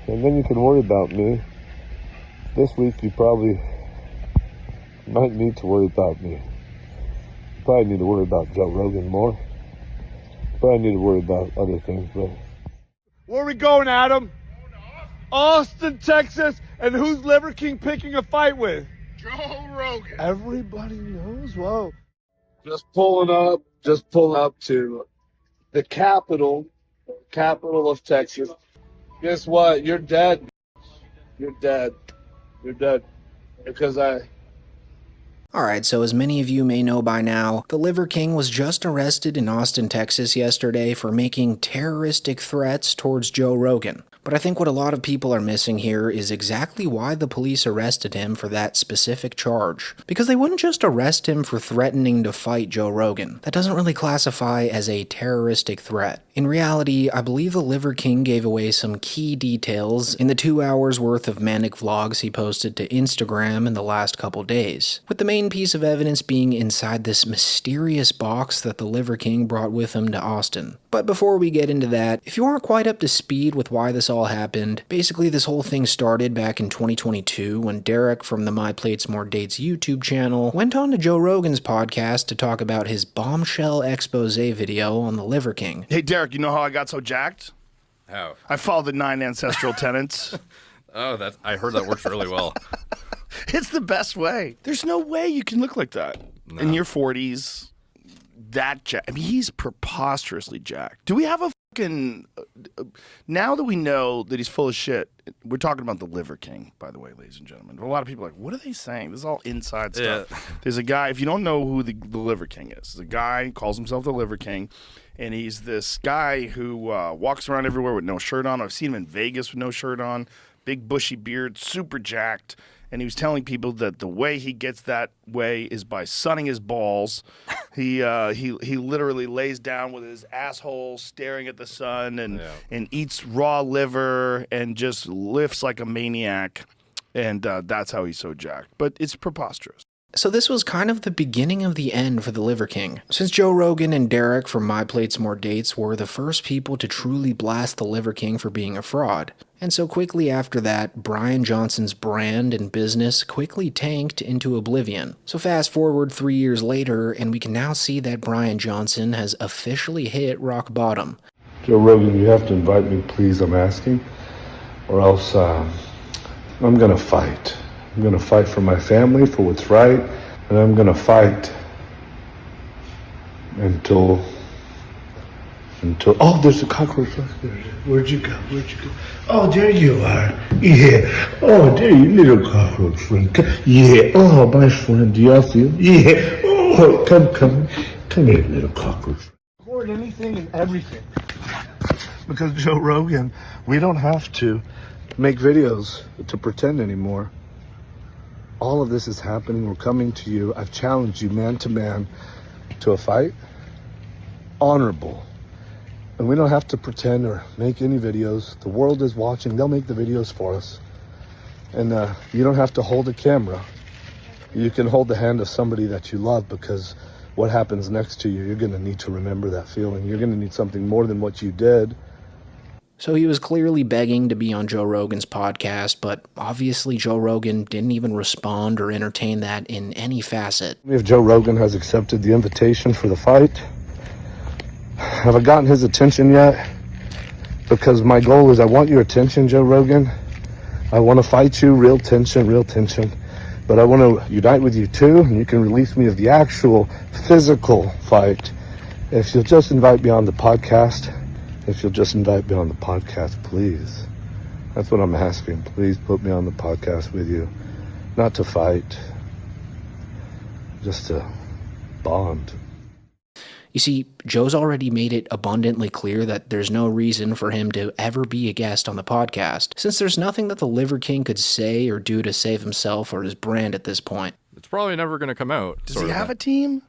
and then you can worry about me. This week you probably might need to worry about me. You probably need to worry about Joe Rogan more. You probably need to worry about other things, but... Where are we going, Adam? Austin, Texas, and who's Liver King picking a fight with? Joe Rogan. Everybody knows. Whoa. Just pulling up to the capital of Texas. Guess what? You're dead. You're dead. You're dead. Because Alright, so as many of you may know by now, the Liver King was just arrested in Austin, Texas yesterday for making terroristic threats towards Joe Rogan. But I think what a lot of people are missing here is exactly why the police arrested him for that specific charge. Because they wouldn't just arrest him for threatening to fight Joe Rogan. That doesn't really classify as a terroristic threat. In reality, I believe the Liver King gave away some key details in the 2 hours worth of manic vlogs he posted to Instagram in the last couple days, with the main piece of evidence being inside this mysterious box that the Liver King brought with him to Austin. But before we get into that, if you aren't quite up to speed with why this all happened, basically this whole thing started back in 2022 when Derek from the My Plates More Dates YouTube channel went on to Joe Rogan's podcast to talk about his bombshell expose video on the Liver King. Hey, Derek, you know how I got so jacked? How? I followed the 9 ancestral tenants. Oh, I heard that works really well. It's the best way. There's no way you can look like that in your 40s. That jacked. I mean, he's preposterously jacked. Do we have a fucking... now that we know that he's full of shit, we're talking about the Liver King, by the way, ladies and gentlemen. A lot of people are like, what are they saying? This is all inside stuff. Yeah. There's a guy, if you don't know who the Liver King is, the guy calls himself the Liver King, and he's this guy who walks around everywhere with no shirt on. I've seen him in Vegas with no shirt on, big bushy beard, super jacked. And he was telling people that the way he gets that way is by sunning his balls. He literally lays down with his asshole staring at the sun and eats raw liver and just lifts like a maniac. And that's how he's so jacked. But it's preposterous. So this was kind of the beginning of the end for the Liver King, since Joe Rogan and Derek from My Plates More Dates were the first people to truly blast the Liver King for being a fraud. And so quickly after that, Brian Johnson's brand and business quickly tanked into oblivion. So fast forward 3 years later, and we can now see that Brian Johnson has officially hit rock bottom. Joe Rogan, you have to invite me, please, I'm asking, or else I'm gonna fight. I'm gonna fight for my family, for what's right, and I'm gonna fight until oh, there's a cockroach. Where'd you go? Oh, there you are. Yeah. Oh, there you little cockroach friend. Yeah. Oh, my friend, do y'all feel? Yeah. Oh, come here, little cockroach. Record anything and everything. Because Joe Rogan, we don't have to make videos to pretend anymore. All of this is happening. We're coming to you. I've challenged you man to man to a fight. Honorable. And we don't have to pretend or make any videos. The world is watching. They'll make the videos for us. And you don't have to hold a camera. You can hold the hand of somebody that you love, because what happens next to you, you're going to need to remember that feeling. You're going to need something more than what you did. So he was clearly begging to be on Joe Rogan's podcast, but obviously Joe Rogan didn't even respond or entertain that in any facet. If Joe Rogan has accepted the invitation for the fight, have I gotten his attention yet? Because my goal is I want your attention, Joe Rogan. I want to fight you, real tension. But I want to unite with you too, and you can release me of the actual physical fight. If you'll just invite me on the podcast. If you'll just invite me on the podcast, please. That's what I'm asking. Please put me on the podcast with you. Not to fight, just to bond. You see, Joe's already made it abundantly clear that there's no reason for him to ever be a guest on the podcast, since there's nothing that the Liver King could say or do to save himself or his brand at this point. It's probably never going to come out. Does he have a team?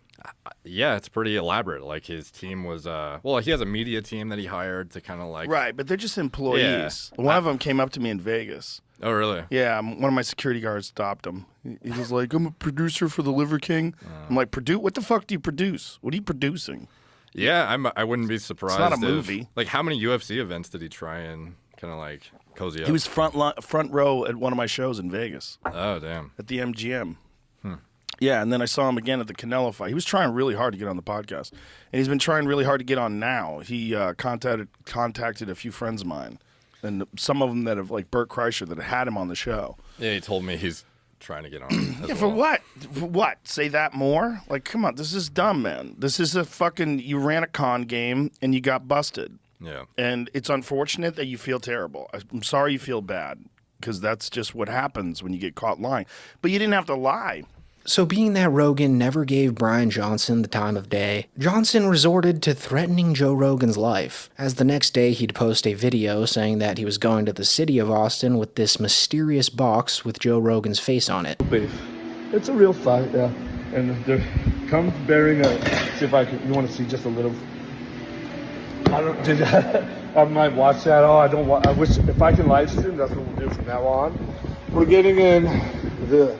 Yeah, it's pretty elaborate. Like, his team was, well, he has a media team that he hired to kind of like... Right, but they're just employees. Yeah. One of them came up to me in Vegas. Oh, really? Yeah, one of my security guards stopped him. He was like, I'm a producer for the Liver King. I'm like, what the fuck do you produce? What are you producing? Yeah, I wouldn't be surprised. It's not a movie. Like, how many UFC events did he try and kind of like cozy up. He was front row at one of my shows in Vegas Oh, damn. at the MGM. Yeah, and then I saw him again at the Canelo fight. He was trying really hard to get on the podcast, and he's been trying really hard to get on now. He contacted a few friends of mine, and some of them that have, like Bert Kreischer, that had him on the show. Yeah, he told me he's trying to get on. Yeah, for what? For what? Say that more? Like, come on, this is dumb, man. This is a fucking, you ran a con game and you got busted. Yeah. And it's unfortunate that you feel terrible. I'm sorry you feel bad, because that's just what happens when you get caught lying. But you didn't have to lie. So being that Rogan never gave Brian Johnson the time of day, Johnson resorted to threatening Joe Rogan's life, as the next day he'd post a video saying that he was going to the city of Austin with this mysterious box with Joe Rogan's face on it. Beef. It's a real fight, yeah. And there comes bearing a. See if I can. You want to see just a little. I don't. Did I might watch that. Oh, I don't want. I wish if I can live stream. That's what we'll do from now on. We're getting in the.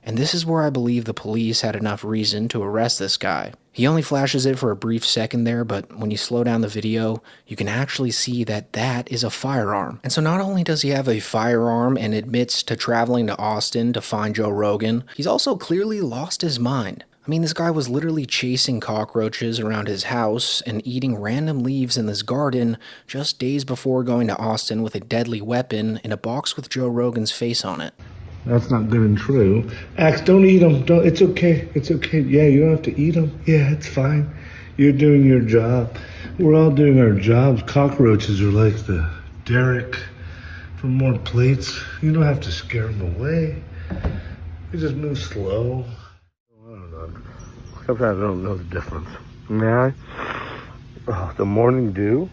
And this is where I believe the police had enough reason to arrest this guy. He only flashes it for a brief second there, but when you slow down the video, you can actually see that that is a firearm. And so not only does he have a firearm and admits to traveling to Austin to find Joe Rogan, he's also clearly lost his mind. I mean, this guy was literally chasing cockroaches around his house and eating random leaves in this garden just days before going to Austin with a deadly weapon in a box with Joe Rogan's face on it. That's not good and true. Axe, don't eat them. Don't. It's okay. It's okay. Yeah, you don't have to eat them. Yeah, it's fine. You're doing your job. We're all doing our jobs. Cockroaches are like the Derek from more plates. You don't have to scare them away. You just move slow. I don't know. Sometimes I don't know the difference. Yeah. Oh, the morning dew.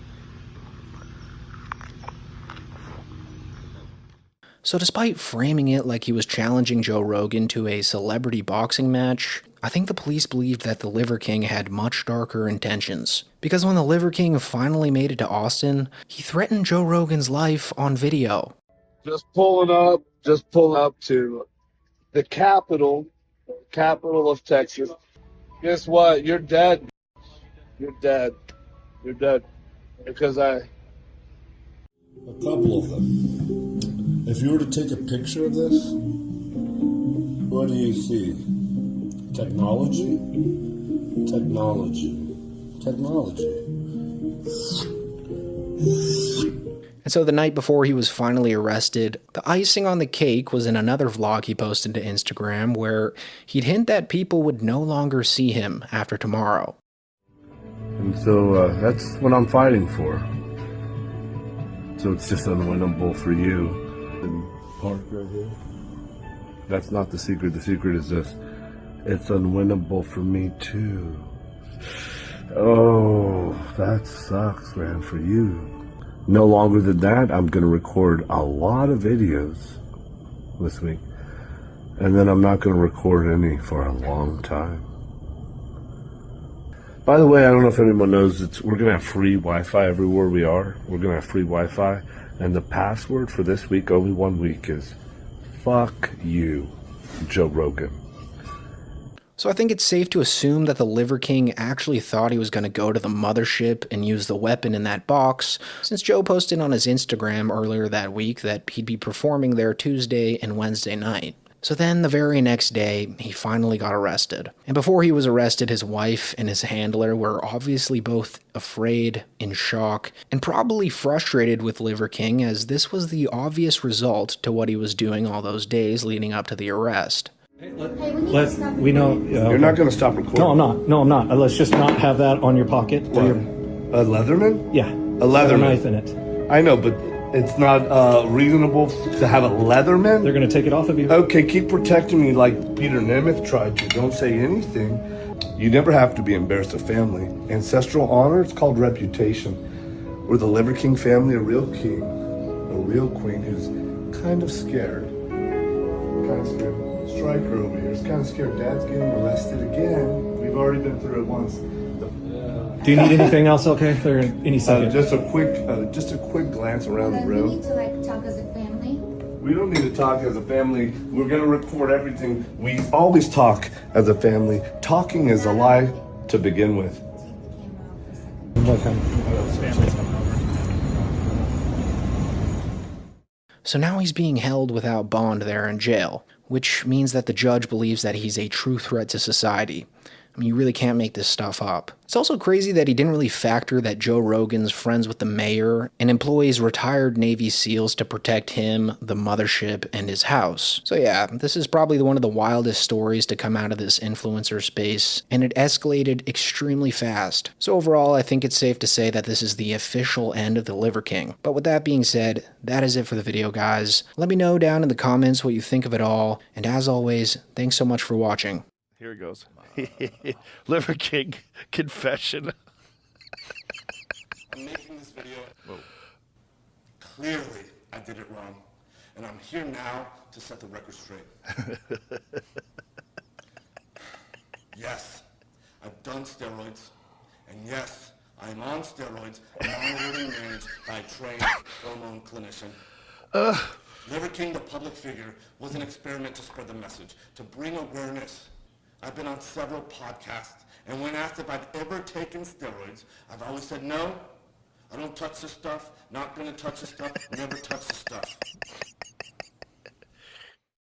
So despite framing it like he was challenging Joe Rogan to a celebrity boxing match, I think the police believed that the Liver King had much darker intentions. Because when the Liver King finally made it to Austin, he threatened Joe Rogan's life on video. Just pulling up to the capital of Texas. Guess what? You're dead. You're dead. You're dead. Because A couple of them. If you were to take a picture of this, what do you see? Technology? Technology. Technology. And so the night before he was finally arrested, the icing on the cake was in another vlog he posted to Instagram where he'd hint that people would no longer see him after tomorrow. And so that's what I'm fighting for. So it's just unwinnable for you. And park right here. That's not the secret. The secret is this. It's unwinnable for me too. Oh, that sucks, man, for you. No longer than that, I'm going to record a lot of videos this week. And then I'm not going to record any for a long time. By the way, I don't know if anyone knows, we're going to have free Wi-Fi everywhere we are. We're going to have free Wi-Fi. And the password for this week, only 1 week, is fuck you, Joe Rogan. So I think it's safe to assume that the Liver King actually thought he was going to go to the mothership and use the weapon in that box, since Joe posted on his Instagram earlier that week that he'd be performing there Tuesday and Wednesday night. So then the very next day, he finally got arrested. And before he was arrested, his wife and his handler were obviously both afraid, in shock, and probably frustrated with Liver King, as this was the obvious result to what he was doing all those days leading up to the arrest. We know You're not going to stop recording? No, I'm not. Let's just not have that on your pocket. What? A Leatherman? Yeah. A Leatherman. With a knife in it. I know, but it's not reasonable to have a Leatherman? They're going to take it off of you. Okay, keep protecting me like Peter Nemeth tried to. Don't say anything. You never have to be embarrassed of family. Ancestral honor, it's called reputation. We're the Liver King family, a real king, a real queen who's kind of scared. Kind of scared. Striker over here is kind of scared. Dad's getting arrested again. We've already been through it once. Do you need anything else? Okay, there any second. Just a quick glance around the room. We need to talk as a family. We don't need to talk as a family. We're gonna record everything. We always talk as a family. Talking is a lie to begin with. So now he's being held without bond there in jail, which means that the judge believes that he's a true threat to society. I mean, you really can't make this stuff up. It's also crazy that he didn't really factor that Joe Rogan's friends with the mayor and employs retired Navy SEALs to protect him, the mothership, and his house. So yeah, this is probably one of the wildest stories to come out of this influencer space, and it escalated extremely fast. So overall, I think it's safe to say that this is the official end of the Liver King. But with that being said, that is it for the video, guys. Let me know down in the comments what you think of it all, and as always, thanks so much for watching. Here it goes. Liver King confession. I'm making this video. Clearly, I did it wrong. And I'm here now to set the record straight. Yes, I've done steroids. And yes, I'm on steroids, monitored and managed by a trained hormone clinician. Liver King, the public figure, was an experiment to spread the message, to bring awareness. I've been on several podcasts, and when asked if I've ever taken steroids, I've always said no. I don't touch this stuff, not gonna touch this stuff, never touch this stuff.